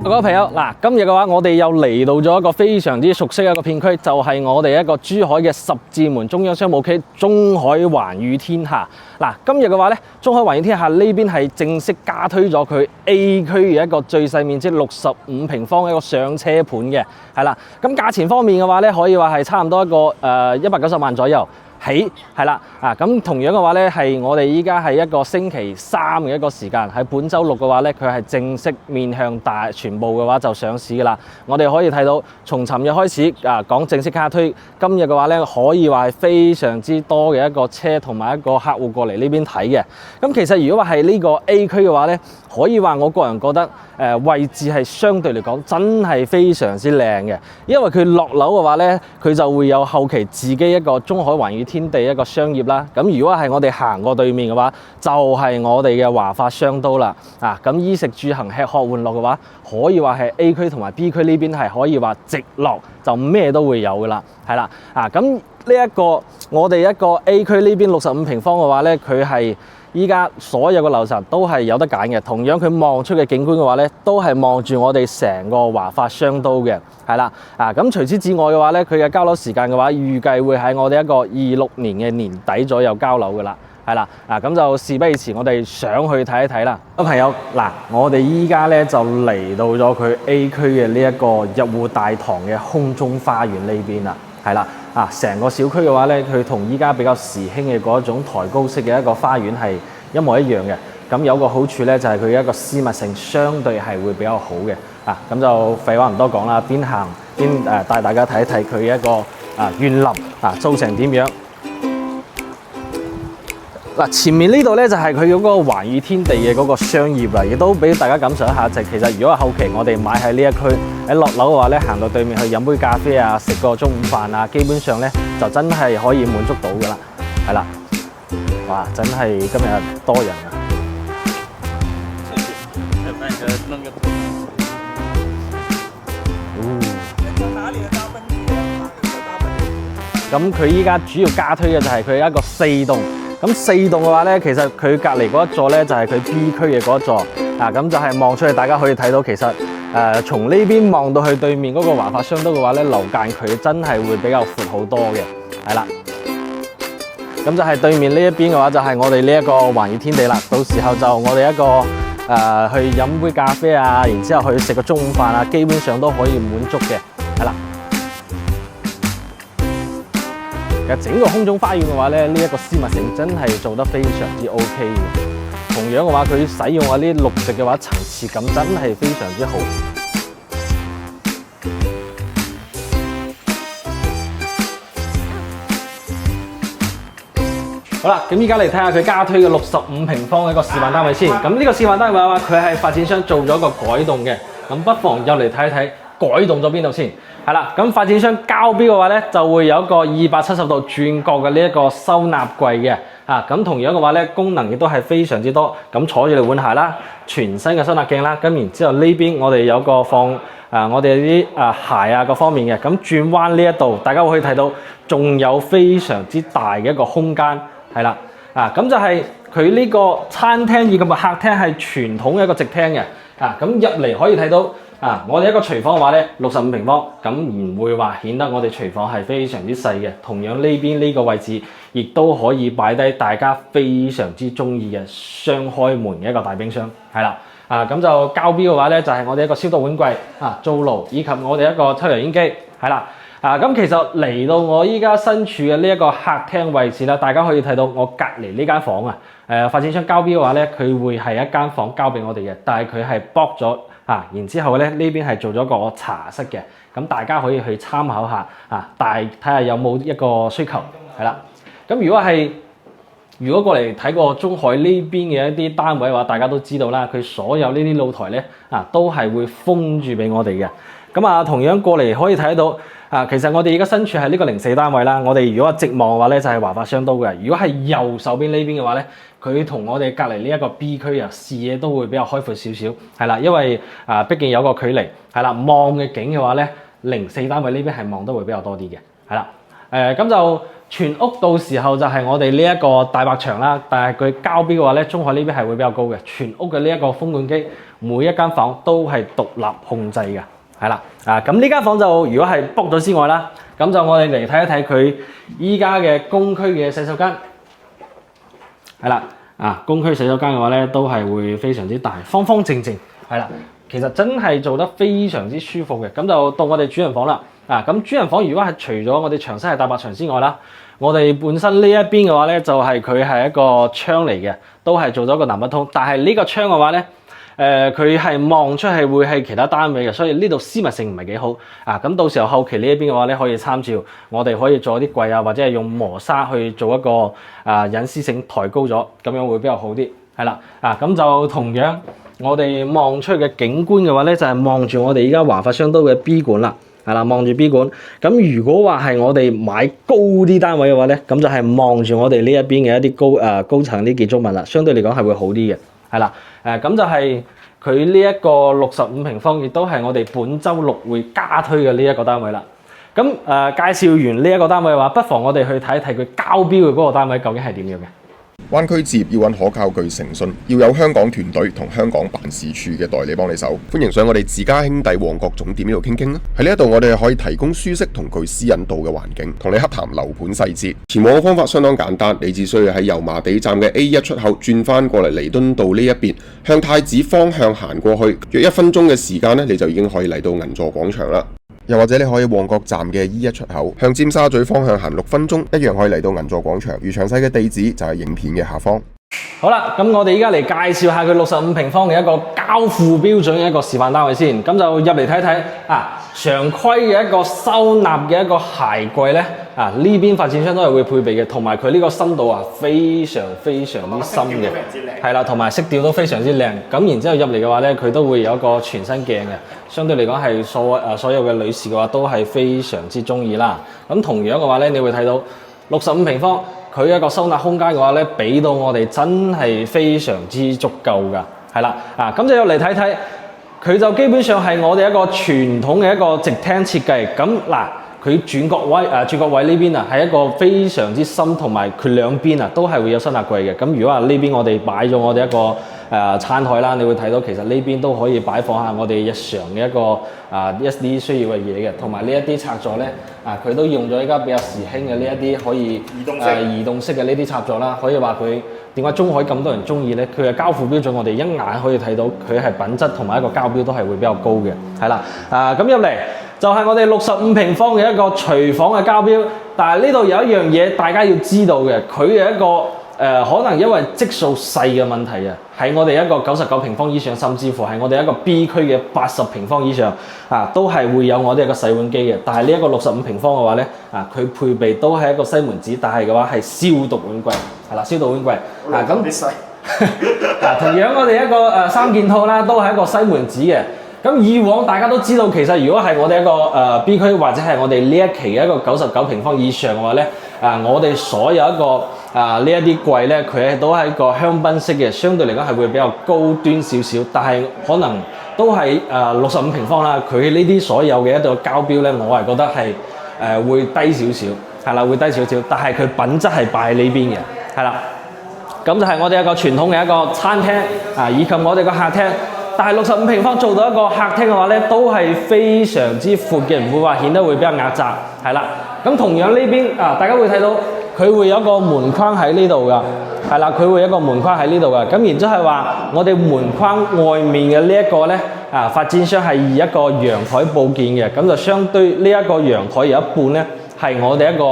各位朋友，嗱，今日嘅話，我哋又嚟到咗一個非常之熟悉嘅一個片區，就係我哋一個珠海嘅十字門中央商務區中海環宇天下。嗱，今日嘅話咧，中海環宇天下呢邊係正式加推咗佢 A 區嘅一個最細面積65平方嘅一個上車盤嘅，係啦。咁價錢方面嘅話咧，可以話係差唔多一個190萬左右。起係啦，咁同樣嘅話咧，係我哋依家係一個星期三嘅一個時間，喺本週六嘅話咧，佢係正式面向全部嘅話就上市㗎啦。我哋可以睇到，從尋日開始講正式加推，今日嘅話咧，可以話係非常之多嘅一個車同埋一個客戶過嚟呢邊睇嘅。咁其實如果話係呢個 A 區嘅話咧，可以話我個人覺得位置係相對嚟講真係非常之靚嘅，因為佢落樓嘅話咧，佢就會有後期自己一個中海環宇天地一個商業啦。咁如果係我哋行過對面嘅話，就係我哋嘅華發商都啦。咁衣食住行吃喝玩樂嘅話，可以話係 A 區同埋 B 區呢邊係可以話直落就咩都會有㗎啦，係啦。咁呢一個我哋一個 A 區呢邊65平方嘅話咧，佢係依家所有嘅樓層都係有得揀嘅，同樣佢望出嘅景觀嘅話咧，都係望住我哋成個華發商都嘅，係啦。咁除此之外嘅話咧，佢嘅交樓時間嘅話，預計會喺我哋一個26年嘅年底左右交樓㗎啦，係啦。咁就事不宜遲，我哋上去睇一睇啦。咁朋友，我哋依家咧就嚟到咗佢 A 區嘅呢一個入戶大堂嘅空中花園呢邊啦，係啦。成個小區嘅話咧，佢同依家比較時興嘅嗰一種抬高式嘅一個花園係一模一樣嘅。咁有個好處咧，就係佢一個私密性相對係會比較好嘅。咁就廢話唔多講啦，邊行邊帶大家睇一睇佢一個園林做成點樣。前面呢度咧就係佢嗰個環宇天地嘅嗰個商業啦，亦都俾大家感受一下。就其實如果後期我哋買喺呢一區，喺落樓嘅話咧，行到對面去飲杯咖啡啊，食個中午飯啊，基本上咧就真係可以滿足到噶啦，係啦。哇，真係今日多人啊！咁佢依家主要加推嘅就係佢一個4棟。咁4棟嘅話咧，其實佢隔離嗰一座咧就係佢 B 區嘅嗰一座，咁就係望出去，大家可以睇到其實從呢邊望到去對面嗰個華發商都嘅話咧，樓間距真係會比較闊好多嘅，係啦。咁就係對面呢一邊嘅話，就係我哋呢一個環宇天地啦。到時候就我哋一個去飲杯咖啡啊，然之後去食個中午飯啊，基本上都可以滿足嘅，係啦。整個空中花園嘅話咧，呢一個私密性真係做得非常之 OK 嘅。同樣嘅話，佢使用嗰啲綠植嘅話，層次感真係非常之好。好啦，咁依家嚟睇下佢加推嘅65平方嘅一個示範單位先。咁呢個示範單位嘅話，佢係發展商做咗個改動嘅。咁不妨入嚟睇一睇，改動咗邊度先。係啦，咁發展商交標嘅話咧，就會有一個270度轉角嘅呢一個收納櫃嘅。咁同樣嘅話咧，功能亦都係非常之多。咁坐住嚟換鞋啦，全新嘅收納鏡啦。咁然之後呢邊我哋有個放我哋啲鞋啊各方面嘅。咁轉彎呢一度，大家會可以睇到，仲有非常之大嘅一個空間。係啦，咁就係佢呢個餐廳以及個客廳係傳統嘅一個直廳嘅。咁入嚟可以睇到。我哋一個廚房嘅話咧，65平方，咁唔會話顯得我哋廚房係非常之細嘅。同樣呢邊呢個位置，亦都可以擺低大家非常之中意嘅雙開門嘅一個大冰箱，係啦。咁就交標嘅話咧，就係我哋一個消毒碗櫃、灶爐以及我哋一個抽油煙機，係啦。咁其實嚟到我依家身處嘅呢一個客廳位置啦，大家可以睇到我隔離呢間房發展商交標嘅話咧，佢會係一間房交俾我哋嘅，但係佢係剝咗。然之後咧，呢邊係做咗個茶室嘅，咁大家可以去參考下，睇下有冇一個需求，係啦。咁如果過嚟睇過中海呢邊嘅一啲單位嘅話，大家都知道啦，佢所有呢啲露台咧，都係會封住俾我哋嘅。咁同樣過嚟可以睇得到。其實我哋而家身處係呢個04單位啦。我哋如果直望嘅話咧，就係華發商都嘅。如果係右手邊呢邊嘅話咧，佢同我哋隔離呢一個 B 區視野都會比較開闊少少，係啦。因為畢竟有個距離，係啦。望嘅景嘅話咧，04單位呢邊係望得會比較多啲嘅，係啦。咁就全屋到時候就係我哋呢一個大白牆啦，但係佢交標嘅話咧，中海呢邊係會比較高嘅。全屋嘅呢一個風管機，每一間房都係獨立控制嘅，係啦。咁呢間房就如果係 book 咗之外啦，咁就我哋嚟睇一睇佢依家嘅公區嘅洗手間，係啦。公區洗手間嘅話咧，都係會非常之大，方方正正，係啦。其實真係做得非常之舒服嘅。咁就到我哋主人房啦。咁主人房如果係除咗我哋牆身係大白牆之外啦，我哋本身呢一邊嘅話咧，就係佢係一個窗嚟嘅，都係做咗個南北通。但係呢個窗嘅話咧，佢係望出係會係其他單位嘅，所以呢度私密性唔係幾好。咁到時候後期呢一邊嘅話咧，可以參照，我哋可以做啲櫃啊，或者係用磨砂去做一個隱私性抬高咗，咁樣會比較好啲。係啦，咁就同樣我哋望出去嘅景觀嘅話咧，就係望住我哋依家華發商都嘅 B 館啦。係啦，望住 B 館。咁如果話係我哋買高啲單位嘅話咧，咁就係望住我哋呢一邊嘅一啲高層啲建築物啦，相對嚟講係會好啲嘅。係啦，咁就係佢呢一個65平方，亦都係我哋本週六會加推嘅呢一個單位啦。咁介紹完呢一個單位嘅話，不妨我哋去睇一睇佢交標嘅嗰個單位究竟係點樣嘅。灣區置業要揾可靠、具誠信，要有香港團隊同香港辦事處嘅代理幫你手。歡迎上我哋自家兄弟旺角總店呢度傾傾啦。喺呢一度我哋可以提供舒適同具私隱度嘅環境，同你洽談樓盤細節。前往嘅方法相當簡單，你只需要喺油麻地站嘅 A1 出口轉翻過嚟彌敦道呢一邊，向太子方向行過去，約1分鐘嘅時間呢，你就已經可以嚟到銀座廣場啦。又或者你可以旺角站嘅 E1 出口向尖沙咀方向行6分鐘，一樣可以嚟到銀座廣場。而詳細嘅地址就係影片嘅下方。好啦，咁我哋依家嚟介紹下佢65平方嘅一個交付標準嘅一個示範單位先。咁就入嚟睇睇常規嘅一個收納嘅一個鞋櫃咧，呢邊發展商都係會配備嘅，同埋佢呢個深度非常之深嘅，係啦，同埋色調都非常之靚。咁然之後入嚟嘅話咧，佢都會有一個全身鏡嘅，相對嚟講係所有嘅女士嘅話都係非常之中意啦。咁同樣嘅話咧，你會睇到65平方，佢一個收納空間嘅話咧，俾到我哋真係非常之足夠噶，係啦，咁就入嚟睇睇。佢就基本上係我哋一個傳統嘅一個直廳設計。咁佢轉角位呢邊係一個非常之深，同埋佢兩邊都係會有收納櫃嘅。咁如果話呢邊我哋擺咗我哋一個餐台啦，你會睇到其實呢邊都可以擺放下我哋日常嘅一個一啲需要嘅嘢嘅，同埋呢一啲插座咧，佢都用咗依家比較時興嘅呢一啲可以移動式嘅呢啲插座啦。可以話佢點解中海咁多人中意咧？佢嘅交付標準我哋一眼可以睇到，佢係品質同埋一個交標都係會比較高嘅，係啦。咁入嚟就係我哋65平方嘅一個廚房嘅交標，但係呢度有一樣嘢大家要知道嘅，佢係一個可能因為積數細嘅問題喺我哋一個99平方以上，甚至乎係我哋一個 B 區嘅80平方以上都係會有我哋一個洗碗機嘅。但係呢一個65平方嘅話咧，佢配備都係一個西門子，但係嘅話係消毒碗櫃，係啦，消毒碗櫃咁。同樣我哋一個3件套啦，都係一個西門子嘅。咁以往大家都知道，其實如果係我哋一個B 區或者係我哋呢一期嘅一個99平方以上嘅話咧，我哋所有一個呢一啲櫃咧，佢都係一個香檳式嘅，相對嚟講係會比較高端少少，但係可能都係65平方啦。佢呢啲所有嘅一個交標咧，我係覺得係會低少少，係啦，會低少少，但係佢品質係擺喺呢邊嘅，係啦。咁就係我哋一個傳統嘅一個餐廳以及我哋個客廳。但係65平方做到一個客廳嘅話咧，都係非常之闊嘅，唔會話顯得會比較狹窄，係啦。咁同樣呢邊大家會睇到佢會有一個門框喺呢度噶，係啦，佢會有一個門框喺呢度噶。咁然之後係話我哋門框外面嘅呢一個咧發展商係以一個陽台佈建嘅，咁就相對呢一個陽台有一半咧係我哋一個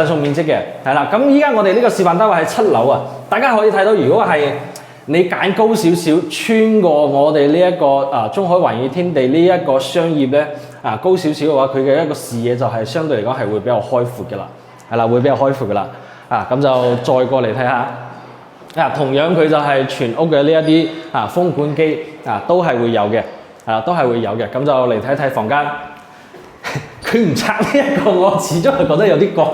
贈送面積嘅，係啦。咁依家我哋呢個示範單位係7樓大家可以睇到，如果係你揀高少少，穿過我哋呢一個中海環宇天地呢一個商業咧高少少嘅話，佢嘅一個視野就係相對嚟講係會比較開闊嘅啦，係啦，會比較開闊嘅啦。咁就再過嚟睇下，同樣佢就係全屋嘅呢一啲風管機都係會有嘅，都係會有嘅。咁就嚟睇睇房間。佢唔拆呢一個，我始終係覺得有啲怪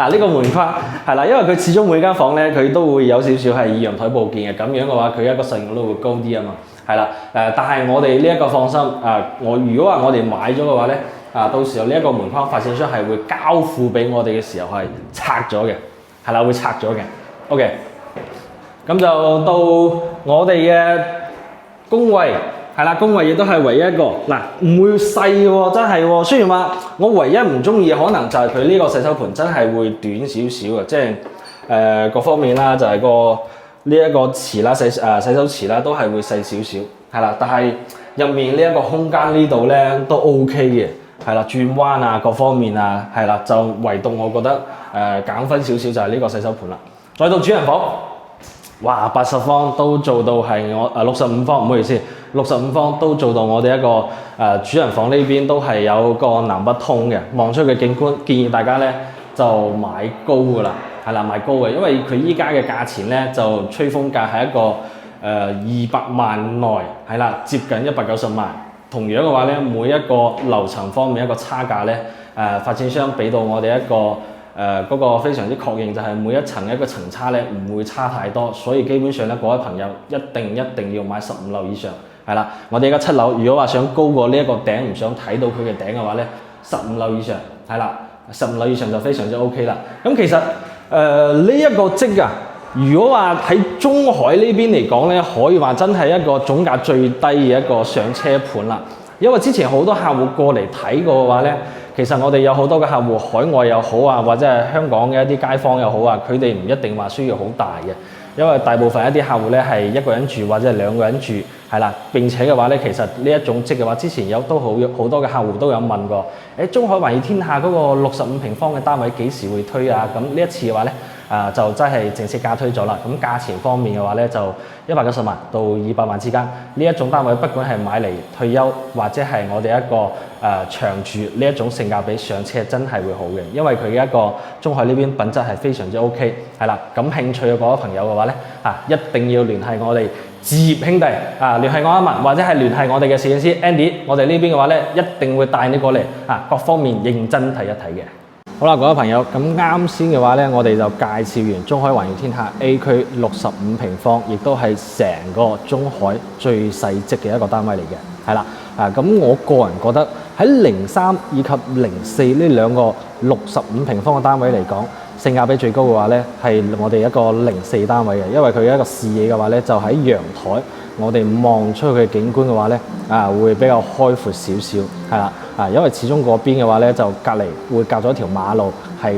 呢個門框係啦，因為佢始終每間房咧，佢都會有少少係以陽台佈建嘅，咁樣嘅話，佢一個實用率會高啲啊嘛，係啦。但係我哋呢一個放心我如果話我哋買咗嘅話咧，到時候呢一個門框發展商係會交付俾我哋嘅時候係拆咗嘅，係啦，會拆咗嘅。OK， 咁就到我哋嘅工位，係啦，工位亦都係唯一一個嗱，唔會細喎，真係喎。雖然話我唯一唔中意可能就係佢呢個洗手盆真係會短少少嘅，即係各方面啦，就係個呢一個池啦，洗手池啦，都係會細少少，係啦。但係入面呢一個空間呢度咧都 OK 嘅。係啦，轉彎啊，各方面啊，係啦，就唯獨我覺得減分少少就係呢個洗手盆啦。再到主人房，哇，80方都做到係我65方，唔好意思，65方都做到我哋一個主人房呢邊都係有個南北通嘅，望出去嘅景觀，建議大家咧就買高㗎啦，係啦，買高嘅，因為佢依家嘅價錢咧就吹風價係一個200萬內，係啦，接近190萬。同樣嘅話咧，每一個樓層方面一個差價咧，發展商俾到我哋一個嗰個非常之確認，就係每一層一個層差咧唔會差太多，所以基本上咧各位朋友一定要買15樓以上，係啦。我哋而家7樓，如果話想高過呢一個頂，唔想睇到佢嘅頂嘅話咧，15樓以上，係啦，15樓以上就非常之 OK 啦。咁其實呢一個積啊，如果話喺中海呢邊嚟講咧，可以話真係一個總價最低嘅一個上車盤啦。因為之前好多客戶過嚟睇過嘅話咧，其實我哋有好多嘅客戶，海外又好啊，或者係香港嘅一啲街坊又好啊，佢哋唔一定話需要好大嘅，因為大部分一啲客戶咧係一個人住或者係2個人住，係啦。並且嘅話咧，其實呢一種積嘅話，之前都好多嘅客戶都有問過，中海環宇天下嗰個65平方嘅單位幾時會推啊？咁呢一次嘅話咧，就真係正式加推咗啦。咁價錢方面嘅話咧，就190萬到200萬之間。呢一種單位，不管係買嚟退休或者係我哋一個長住，呢一種性價比上車真係會好嘅，因為佢嘅一個中海呢邊品質係非常之 OK。係啦，感興趣嘅各位朋友嘅話咧，一定要聯繫我哋置業兄弟聯繫我阿文，或者係聯繫我哋嘅攝影師 Andy， 我哋呢邊嘅話咧，一定會帶你過嚟各方面認真睇一睇嘅。好啦，各位朋友，咁啱先嘅話咧，我哋就介紹完中海環宇天下 A 區65平方，亦都係成個中海最細積嘅一個單位嚟嘅，係啦。咁我個人覺得喺03以及04呢兩個65平方嘅單位嚟講，性價比最高嘅話咧，係我哋一個04單位嘅，因為佢一個視野嘅話咧，就喺陽台，我哋望出去嘅景觀嘅話咧，會比較開闊少少，係啦。因為始終嗰邊嘅話咧，就隔離會隔咗一條馬路，係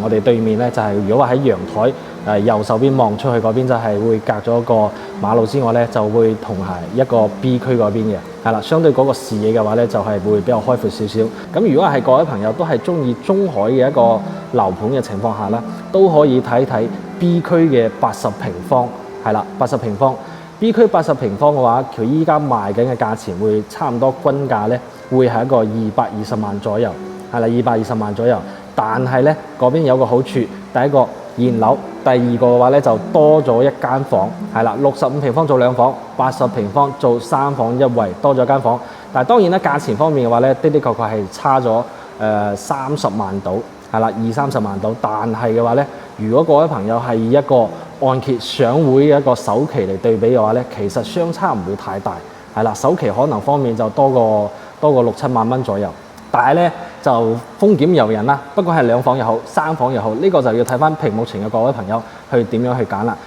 我哋對面咧就係、如果話喺陽台右手邊望出去嗰邊就係會隔咗個馬路之外咧，就會同係一個 B 區嗰邊嘅，係啦。相對嗰個視野嘅話咧，就係會比較開闊少少。咁如果係各位朋友都係中意中海嘅一個樓盤嘅情況下咧，都可以睇睇 B 區嘅80平方，係啦，80平方。B 區80平方嘅話，佢依家賣緊嘅價錢會差唔多均價咧，會係一個220萬左右，係啦，220萬左右。但係咧嗰邊有個好處，第一個現樓，第二個嘅話咧就多咗一間房，係啦，65平方做2房，80平方做3房1衛，多咗間房。但係當然咧價錢方面嘅話咧，的確係差咗30萬到，係啦，20-30萬到。但係嘅話咧，如果各位朋友係以一個按揭上會嘅一個首期嚟對比嘅話咧，其實相差唔會太大，係啦，首期可能方面就多過6-7萬蚊左右，但係咧就風險由人啦，不過係2房又好3房又好，呢個就要睇翻屏幕前嘅各位朋友去點樣去揀啦。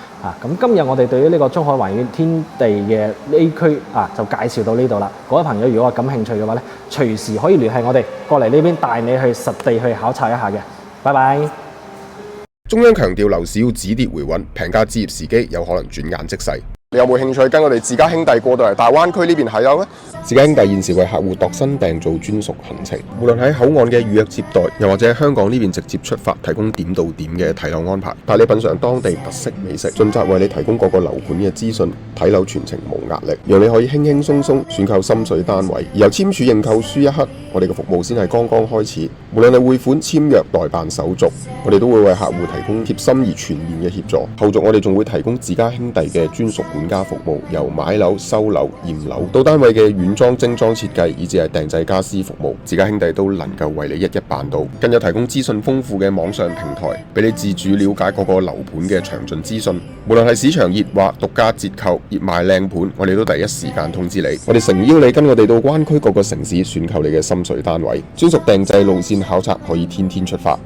咁今日我哋對於呢個中海環宇天地嘅 A 區就介紹到呢度啦。各位朋友如果話感興趣嘅話咧，隨時可以聯繫我哋過嚟呢邊帶你去實地去考察一下嘅。拜拜。中央強調樓市要止跌回穩，平價置業時機有可能轉眼即逝。你有冇興趣跟我哋自家兄弟過到嚟大灣區呢邊睇樓呢？自家兄弟現時為客戶度身訂造專屬行程，無論喺口岸嘅預約接待，又或者喺香港呢邊直接出發，提供點到點嘅睇樓安排，帶你品嚐當地特色美食，盡責為你提供各個樓盤嘅資訊，睇樓全程無壓力，讓你可以輕輕鬆鬆選購心水單位。而由簽署認購書一刻，我哋嘅服務先係剛剛開始。無論係匯款、簽約、代辦手續，我哋都會為客戶提供貼心而全面嘅協助。後續我哋仲會提供自家兄弟嘅專屬會管家服務，由買樓、收樓、驗樓到單位嘅軟裝、精裝設計，以至係訂製家私服務，自家兄弟都能夠為你一一辦到。更有提供資訊豐富嘅網上平台，俾你自主了解各個樓盤嘅詳盡資訊。無論係市場熱或獨家折扣、熱賣靚盤，我哋都第一時間通知你。我哋誠邀你跟我哋到灣區各個城市選購你嘅心水單位，專屬訂製路線考察，可以天天出發。